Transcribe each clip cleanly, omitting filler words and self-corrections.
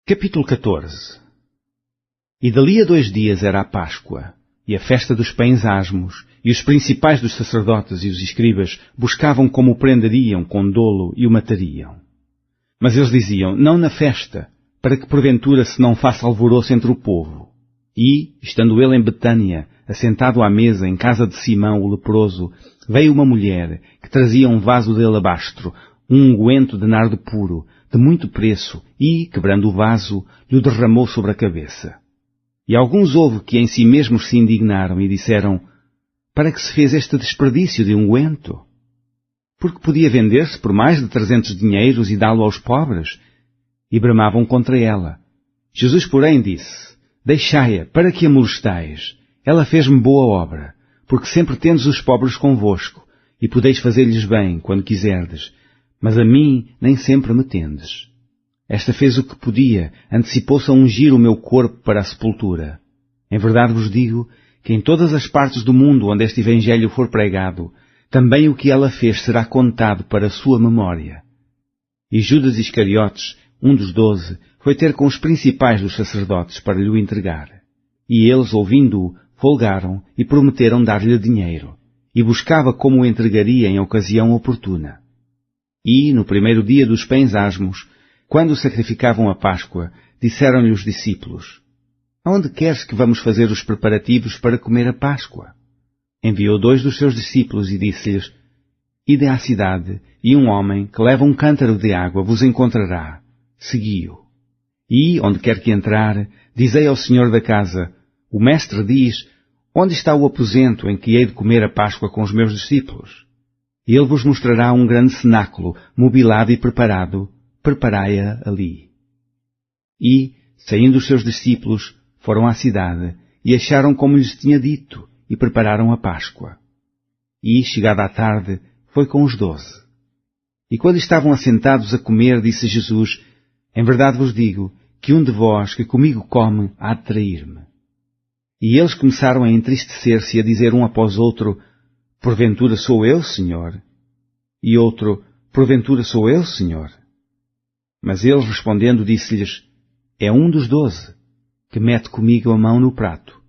Capítulo 14. E dali a 2 dias era a Páscoa, e a festa dos pães asmos, e os principais dos sacerdotes e os escribas buscavam como o prenderiam com dolo e o matariam. Mas eles diziam, não na festa, para que porventura se não faça alvoroço entre o povo. E, estando ele em Betânia, assentado à mesa em casa de Simão o leproso, veio uma mulher que trazia um vaso de alabastro, um unguento de nardo puro, de muito preço, e, quebrando o vaso, lhe o derramou sobre a cabeça. E alguns houve que em si mesmos se indignaram e disseram, para que se fez este desperdício de unguento? Porque podia vender-se por mais de 300 dinheiros e dá-lo aos pobres. E bramavam contra ela. Jesus, porém, disse, deixai-a, para que a molestais? Ela fez-me boa obra, porque sempre tendes os pobres convosco, e podeis fazer-lhes bem, quando quiserdes, mas a mim nem sempre me tendes. Esta fez o que podia, antecipou-se a ungir o meu corpo para a sepultura. Em verdade vos digo que em todas as partes do mundo onde este Evangelho for pregado, também o que ela fez será contado para a sua memória. E Judas Iscariotes, um dos 12, foi ter com os principais dos sacerdotes para lhe o entregar. E eles, ouvindo-o, folgaram e prometeram dar-lhe dinheiro, e buscava como o entregaria em ocasião oportuna. E, no primeiro dia dos pães asmos, quando sacrificavam a Páscoa, disseram-lhe os discípulos, aonde queres que vamos fazer os preparativos para comer a Páscoa? Enviou 2 dos seus discípulos e disse-lhes, ide à cidade, e um homem que leva um cântaro de água vos encontrará. Segui-o. E, onde quer que entrar, dizei ao senhor da casa, o mestre diz, onde está o aposento em que hei de comer a Páscoa com os meus discípulos? E ele vos mostrará um grande cenáculo, mobilado e preparado, preparai-a ali. E, saindo os seus discípulos, foram à cidade, e acharam como lhes tinha dito, e prepararam a Páscoa. E, chegada a tarde, foi com os 12. E quando estavam assentados a comer, disse Jesus, em verdade vos digo, que um de vós que comigo come há de trair-me. E eles começaram a entristecer-se e a dizer um após outro, porventura sou eu, Senhor? E outro, porventura sou eu, Senhor? Mas ele respondendo disse-lhes, é um dos 12, que mete comigo a mão no prato.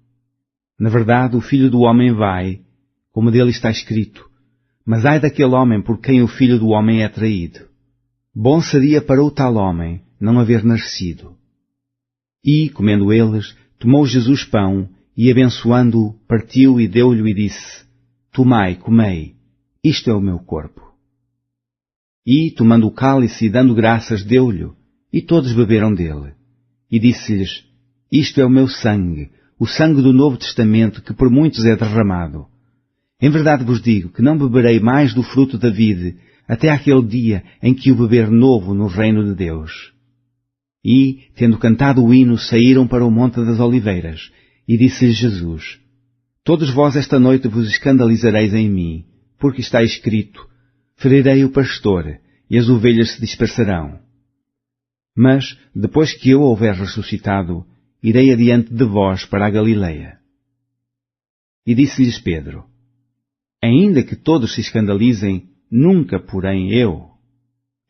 Na verdade, o Filho do Homem vai, como dele está escrito, mas ai daquele homem por quem o Filho do Homem é traído. Bom seria para o tal homem não haver nascido. E, comendo eles, tomou Jesus pão, e abençoando-o, partiu e deu-lhe e disse, tomai, comei, isto é o meu corpo. E, tomando o cálice e dando graças, deu-lhe, e todos beberam dele. E disse-lhes, isto é o meu sangue, o sangue do Novo Testamento, que por muitos é derramado. Em verdade vos digo que não beberei mais do fruto da vide, até aquele dia em que o beber novo no reino de Deus. E, tendo cantado o hino, saíram para o Monte das Oliveiras, e disse-lhes Jesus, todos vós esta noite vos escandalizareis em mim, porque está escrito, ferirei o pastor, e as ovelhas se dispersarão. Mas, depois que eu houver ressuscitado, irei adiante de vós para a Galileia. E disse-lhes Pedro, ainda que todos se escandalizem, nunca, porém, eu.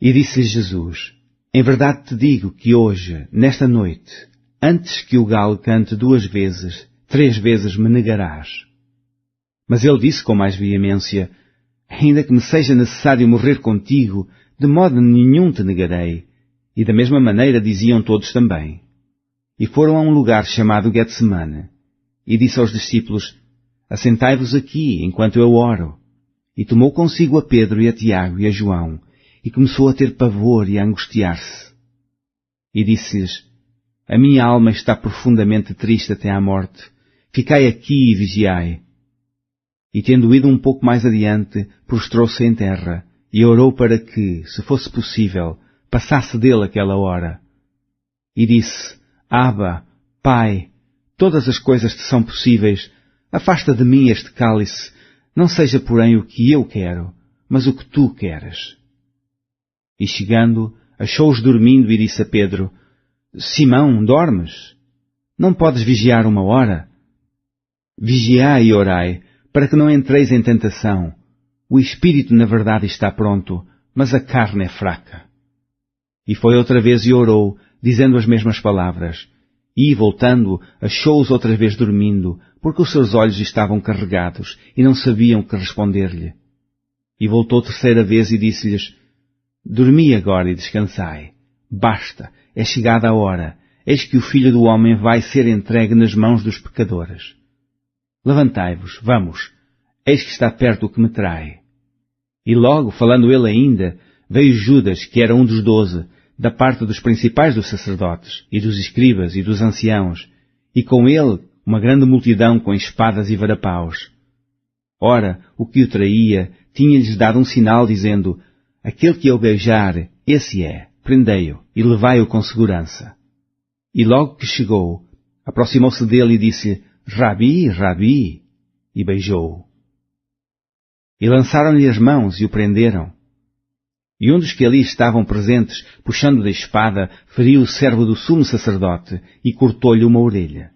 E disse-lhes Jesus, em verdade te digo que hoje, nesta noite, antes que o galo cante 2 vezes, 3 vezes me negarás. Mas ele disse com mais veemência, ainda que me seja necessário morrer contigo, de modo nenhum te negarei. E da mesma maneira diziam todos também. E foram a um lugar chamado Getsemane, e disse aos discípulos, assentai-vos aqui, enquanto eu oro. E tomou consigo a Pedro e a Tiago e a João, e começou a ter pavor e a angustiar-se. E disse-lhes, a minha alma está profundamente triste até à morte, ficai aqui e vigiai. E tendo ido um pouco mais adiante, prostrou-se em terra, e orou para que, se fosse possível, passasse dele aquela hora. E disse, Abba, Pai, todas as coisas te são possíveis, afasta de mim este cálice, não seja porém o que eu quero, mas o que tu queres. E chegando, achou-os dormindo e disse a Pedro, Simão, dormes? Não podes vigiar 1 hora? Vigiai e orai, para que não entreis em tentação. O espírito na verdade está pronto, mas a carne é fraca. E foi outra vez e orou, dizendo as mesmas palavras. E, voltando, achou-os outra vez dormindo, porque os seus olhos estavam carregados, e não sabiam que responder-lhe. E voltou terceira vez e disse-lhes: Dormi agora e descansai. Basta, é chegada a hora. Eis que o Filho do Homem vai ser entregue nas mãos dos pecadores. Levantai-vos, vamos. Eis que está perto o que me trai. E logo, falando ele ainda, veio Judas, que era um dos 12, da parte dos principais dos sacerdotes, e dos escribas, e dos anciãos, e com ele uma grande multidão com espadas e varapaus. Ora, o que o traía tinha-lhes dado um sinal, dizendo: Aquele que eu beijar, esse é, prendei-o, e levai-o com segurança. E logo que chegou, aproximou-se dele e disse: Rabi, Rabi, e beijou-o. E lançaram-lhe as mãos e o prenderam. E um dos que ali estavam presentes, puxando da espada, feriu o servo do sumo sacerdote e cortou-lhe uma orelha.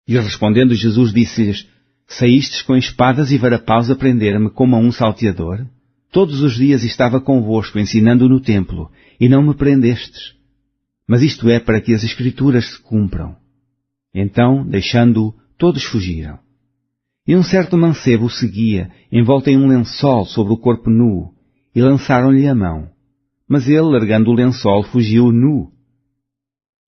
E respondendo Jesus disse-lhes: Saístes com espadas e varapaus a prender-me como a um salteador? Todos os dias estava convosco ensinando no templo, e não me prendestes. Mas isto é para que as Escrituras se cumpram. Então, deixando-o, todos fugiram. E um certo mancebo o seguia, envolto em um lençol sobre o corpo nu, e lançaram-lhe a mão. Mas ele, largando o lençol, fugiu nu.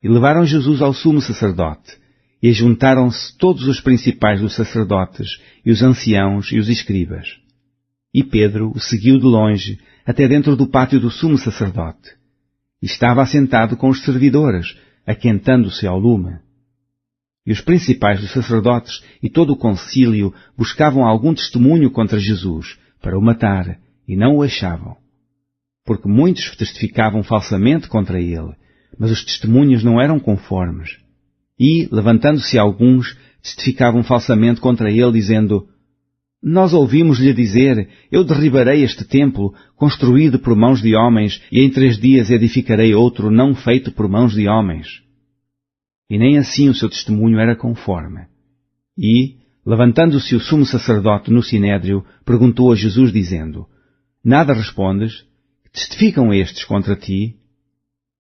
E levaram Jesus ao sumo sacerdote, e juntaram-se todos os principais dos sacerdotes, e os anciãos e os escribas. E Pedro o seguiu de longe, até dentro do pátio do sumo sacerdote. E estava assentado com os servidores, aquentando-se ao lume. E os principais dos sacerdotes e todo o concílio buscavam algum testemunho contra Jesus, para o matar, e não o achavam. Porque muitos testificavam falsamente contra ele, mas os testemunhos não eram conformes. E, levantando-se alguns, testificavam falsamente contra ele, dizendo: Nós ouvimos-lhe dizer: Eu derribarei este templo, construído por mãos de homens, e em 3 dias edificarei outro não feito por mãos de homens. E nem assim o seu testemunho era conforme. E, levantando-se o sumo sacerdote no sinédrio, perguntou a Jesus, dizendo: Nada respondes? Testificam estes contra ti?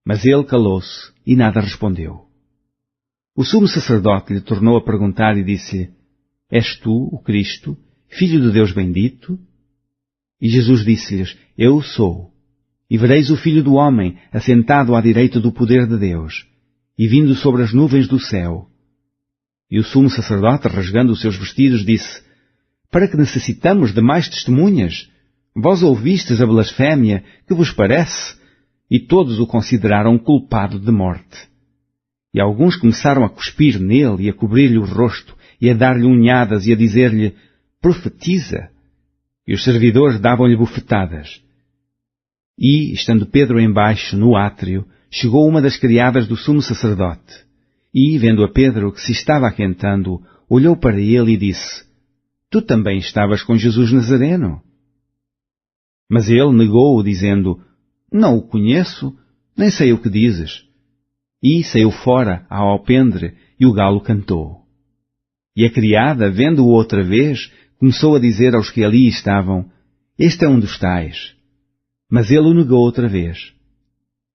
Mas ele calou-se e nada respondeu. O sumo sacerdote lhe tornou a perguntar e disse-lhe: És tu, o Cristo, Filho de Deus bendito? E Jesus disse-lhes: Eu sou. E vereis o Filho do Homem assentado à direita do poder de Deus, e vindo sobre as nuvens do céu. E o sumo sacerdote, rasgando os seus vestidos, disse: Para que necessitamos de mais testemunhas? Vós ouvistes a blasfémia, que vos parece? E todos o consideraram culpado de morte. E alguns começaram a cuspir nele e a cobrir-lhe o rosto, e a dar-lhe unhadas e a dizer-lhe: Profetiza! E os servidores davam-lhe bofetadas. E, estando Pedro embaixo, no átrio, chegou uma das criadas do sumo sacerdote. E, vendo a Pedro que se estava aquentando, olhou para ele e disse: Tu também estavas com Jesus Nazareno? Mas ele negou-o, dizendo: Não o conheço, nem sei o que dizes. E saiu fora ao alpendre, e o galo cantou. E a criada, vendo-o outra vez, começou a dizer aos que ali estavam: Este é um dos tais. Mas ele o negou outra vez.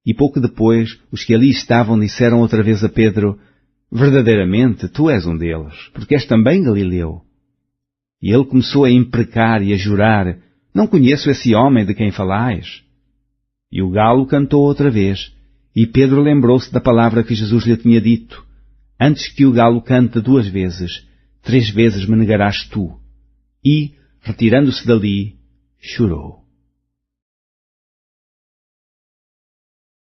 E pouco depois, os que ali estavam disseram outra vez a Pedro: Verdadeiramente, tu és um deles, porque és também Galileu. E ele começou a imprecar e a jurar: Não conheço esse homem de quem falais. E o galo cantou outra vez, e Pedro lembrou-se da palavra que Jesus lhe tinha dito: Antes que o galo cante 2 vezes, 3 vezes me negarás tu. E, retirando-se dali, chorou.